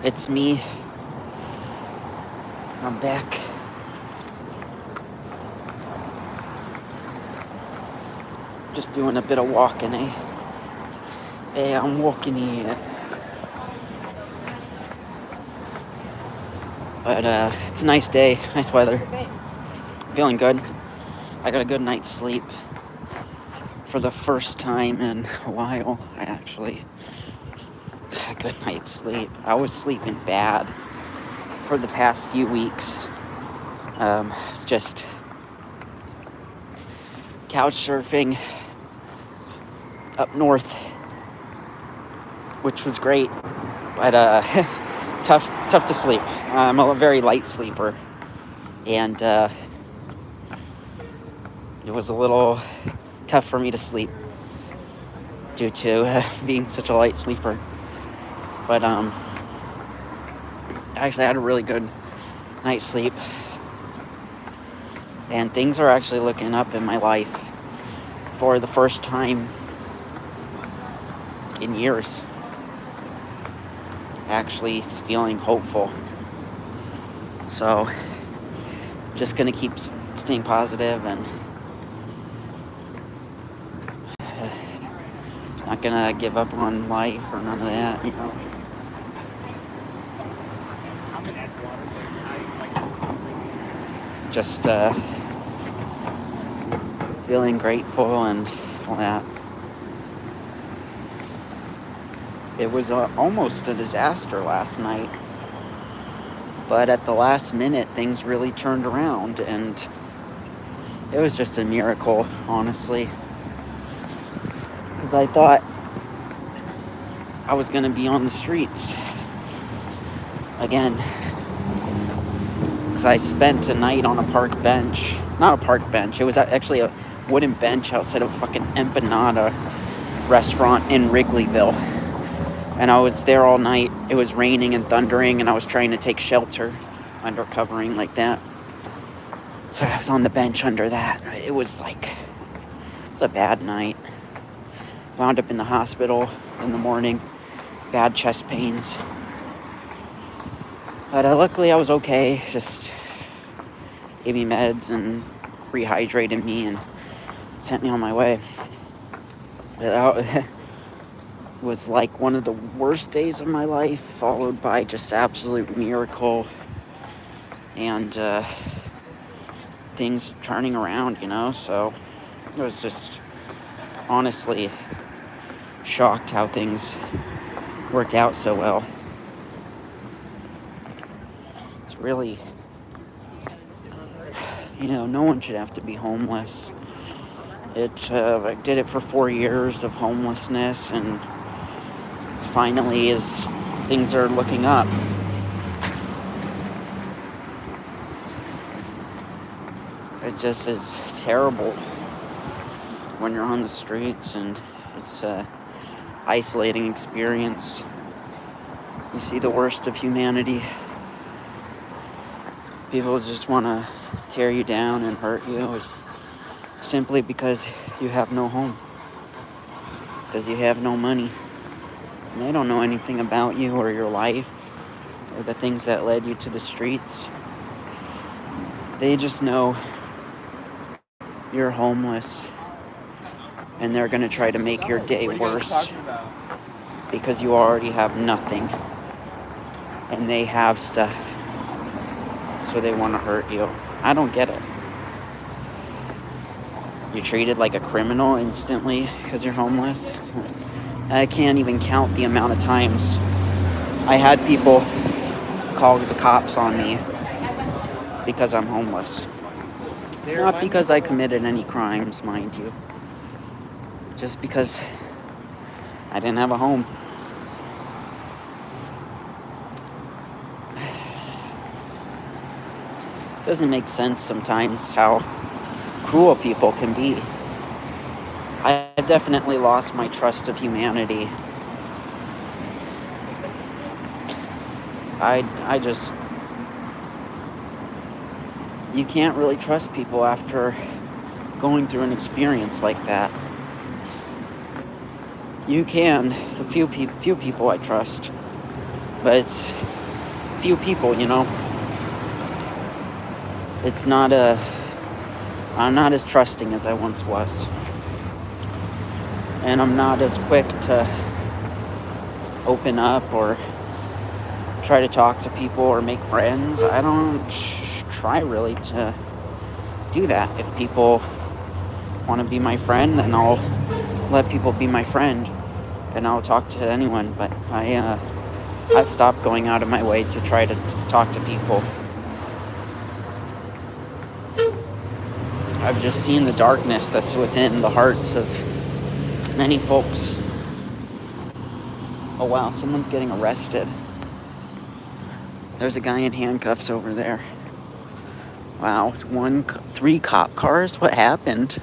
It's me. I'm back. Just doing a bit of walking, eh? Hey, I'm walking here. But it's a nice day, nice weather. Feeling good. I got a good night's sleep. For the first time in a while, I actually got a good night's sleep. I was sleeping bad for the past few weeks. It's just couch surfing up north, which was great, but tough to sleep. I'm a very light sleeper, and it was a little tough for me to sleep due to being such a light sleeper. But actually, I had a really good night's sleep, and things are actually looking up in my life for the first time in years. Actually, it's feeling hopeful. So, just gonna keep staying positive and not gonna give up on life or none of that, you know. Just feeling grateful and all that. It was almost a disaster last night, but at the last minute things really turned around, and it was just a miracle, honestly, because I thought I was going to be on the streets again, because I spent a night on a park bench. Not a park bench, it was actually a wooden bench outside of a fucking empanada restaurant in Wrigleyville. And I was there all night. It was raining and thundering, and I was trying to take shelter under covering like that. So I was on the bench under that. It was a bad night. Wound up in the hospital in the morning. Bad chest pains. But luckily I was okay. Just gave me meds and rehydrated me and sent me on my way. It was like one of the worst days of my life, followed by just absolute miracle and things turning around, you know. So it was just honestly shocked how things worked out so well. It's really, you know, no one should have to be homeless. I did it for 4 years of homelessness, and finally, as things are looking up, it just is terrible when you're on the streets, and it's an isolating experience. You see the worst of humanity. People just want to tear you down and hurt you simply because you have no home, because you have no money. And they don't know anything about you or your life or the things that led you to the streets. They just know you're homeless, and they're going to try to make your day worse because you already have nothing and they have stuff, so they want to hurt you. I don't get it. You're treated like a criminal instantly because you're homeless. I can't even count the amount of times I had people call the cops on me because I'm homeless. Not because I committed any crimes, mind you. Just because I didn't have a home. It doesn't make sense sometimes how cruel people can be. I've definitely lost my trust of humanity. I just... You can't really trust people after going through an experience like that. You can. The few people I trust. but it's few people, you know. It's not I'm not as trusting as I once was. And I'm not as quick to open up or try to talk to people or make friends. I don't try really to do that. If people want to be my friend, then I'll let people be my friend and I'll talk to anyone. But I've stopped going out of my way to try to talk to people. I've just seen the darkness that's within the hearts of many folks. Oh wow, someone's getting arrested. There's a guy in handcuffs over there. Wow, 3 cop cars? What happened?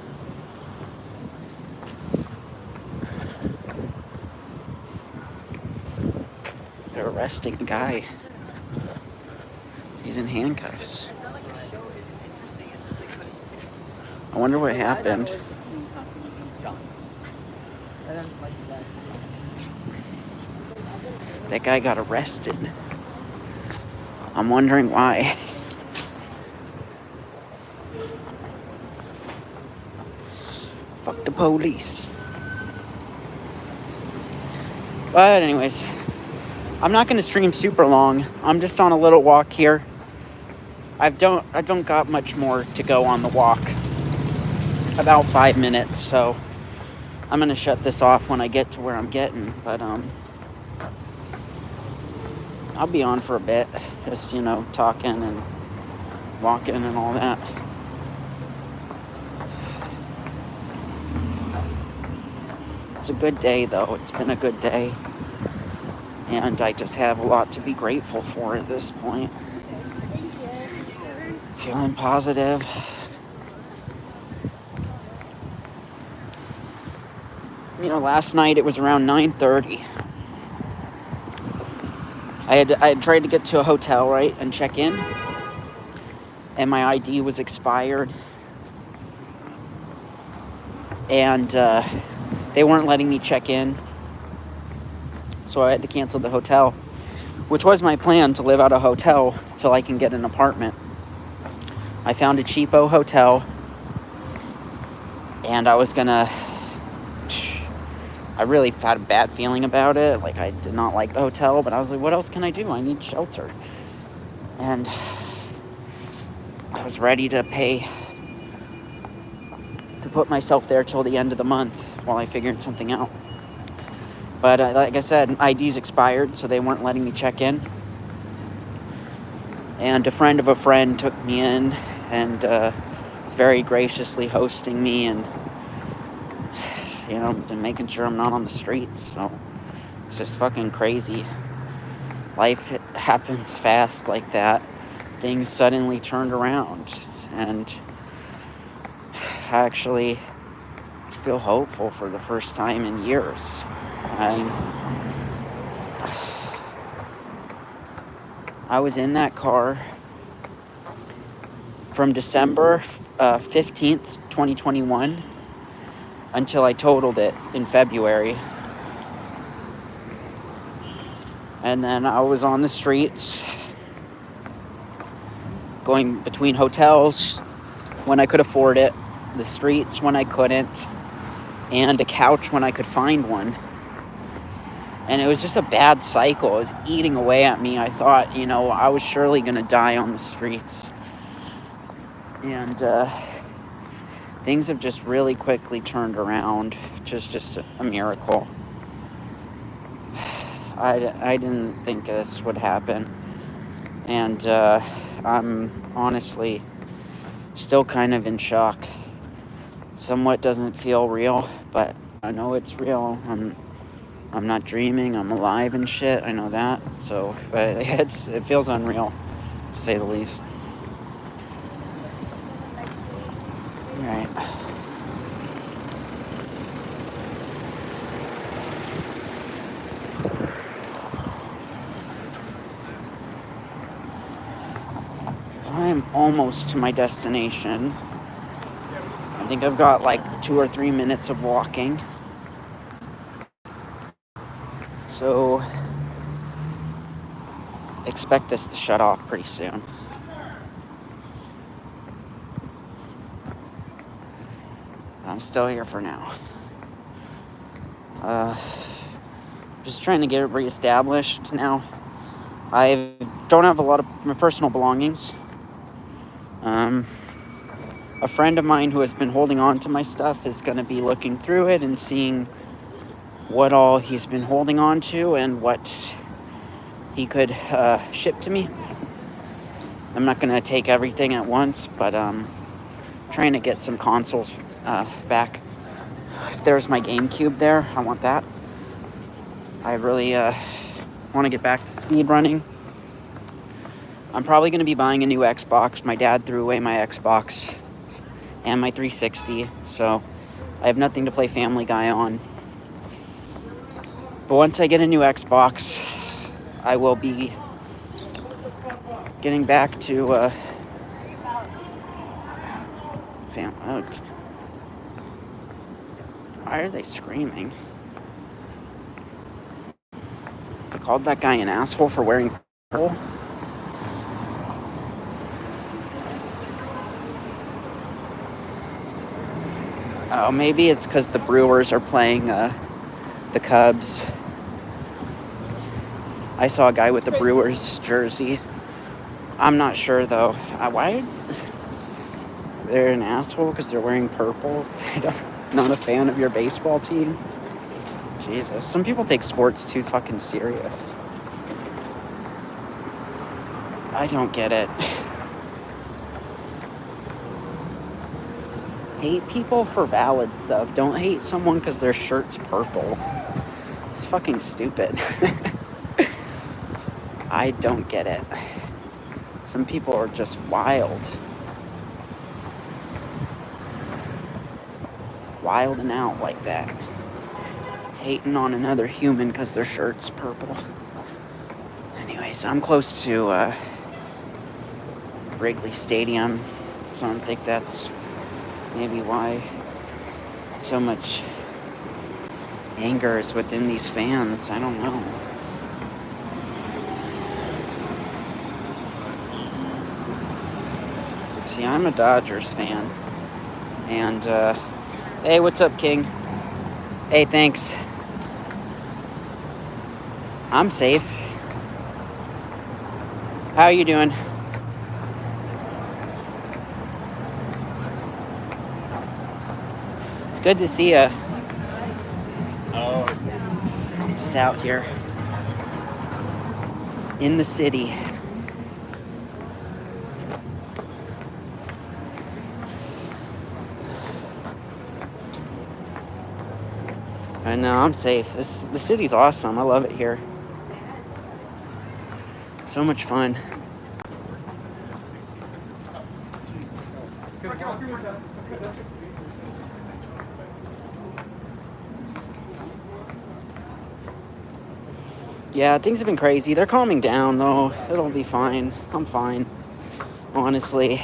They're arresting a guy. He's in handcuffs. I wonder what happened. That guy got arrested. I'm wondering why. Fuck the police. But anyways, I'm not gonna stream super long. I'm just on a little walk here. I don't got much more to go on the walk. About 5 minutes, so I'm gonna shut this off when I get to where I'm getting. But I'll be on for a bit, just, you know, talking and walking and all that. It's a good day, though. It's been a good day. And I just have a lot to be grateful for at this point. Feeling positive. You know, last night it was around 9:30. I had tried to get to a hotel, right, and check in, and my ID was expired, and they weren't letting me check in, so I had to cancel the hotel, which was my plan, to live out a hotel till I can get an apartment. I found a cheapo hotel, and I really had a bad feeling about it. Like, I did not like the hotel, but I was like, what else can I do? I need shelter. And I was ready to pay to put myself there till the end of the month while I figured something out. But like I said, ID's expired, so they weren't letting me check in. And a friend of a friend took me in and was very graciously hosting me and, you know, and making sure I'm not on the streets. So it's just fucking crazy. Life happens fast like that. Things suddenly turned around, and I actually feel hopeful for the first time in years. I was in that car from December 15th, 2021 until I totaled it in February. And then I was on the streets, going between hotels when I could afford it, the streets when I couldn't, and a couch when I could find one. And it was just a bad cycle. It was eating away at me. I thought, you know, I was surely going to die on the streets. And things have just really quickly turned around. Just a miracle. I didn't think this would happen. And I'm honestly still kind of in shock. Somewhat doesn't feel real, but I know it's real. I'm not dreaming. I'm alive and shit. I know that. So, but it feels unreal, to say the least. All right. I'm almost to my destination. I think I've got like 2 or 3 minutes of walking. So expect this to shut off pretty soon. I'm still here for now. Just trying to get it reestablished now. I don't have a lot of my personal belongings. A friend of mine who has been holding on to my stuff is going to be looking through it and seeing what all he's been holding on to and what he could ship to me. I'm not going to take everything at once, but trying to get some consoles back. If there's my GameCube there, I want that. I really want to get back to speed running. I'm probably going to be buying a new Xbox. My dad threw away my Xbox and my 360, so I have nothing to play Family Guy on. But once I get a new Xbox, I will be getting back to why are they screaming? I called that guy an asshole for wearing purple. Oh, maybe it's because the Brewers are playing the Cubs. I saw a guy with the Brewers jersey. I'm not sure though. Why? They're an asshole because they're wearing purple. Not a fan of your baseball team. Jesus, some people take sports too fucking serious. I don't get it. Hate people for valid stuff. Don't hate someone because their shirt's purple. It's fucking stupid. I don't get it. Some people are just wild. Wilding out like that. Hating on another human because their shirt's purple. Anyways, I'm close to Wrigley Stadium, so I think that's maybe why so much anger is within these fans. I don't know. See, I'm a Dodgers fan. And, hey, what's up, King? Hey, thanks. I'm safe. How are you doing? It's good to see you. Just out here in the city. I know, I'm safe. The city's awesome. I love it here. So much fun. Yeah, things have been crazy. They're calming down, though. It'll be fine. I'm fine. Honestly.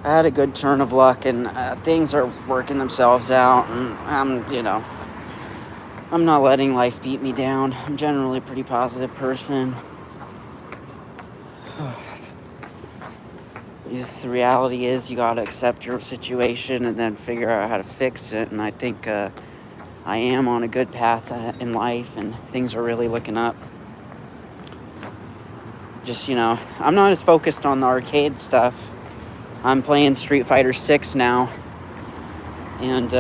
I had a good turn of luck, and things are working themselves out, and I'm not letting life beat me down. I'm generally a pretty positive person. Just the reality is you gotta accept your situation and then figure out how to fix it, and I think I am on a good path in life, and things are really looking up. Just, I'm not as focused on the arcade stuff. I'm playing Street Fighter 6 now, and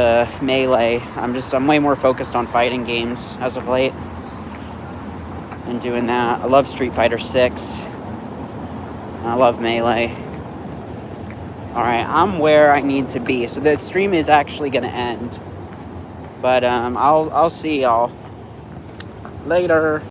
Melee. I'm way more focused on fighting games as of late, and doing that. I love Street Fighter 6. I love Melee. Alright, I'm where I need to be. So the stream is actually going to end. But I'll see y'all later.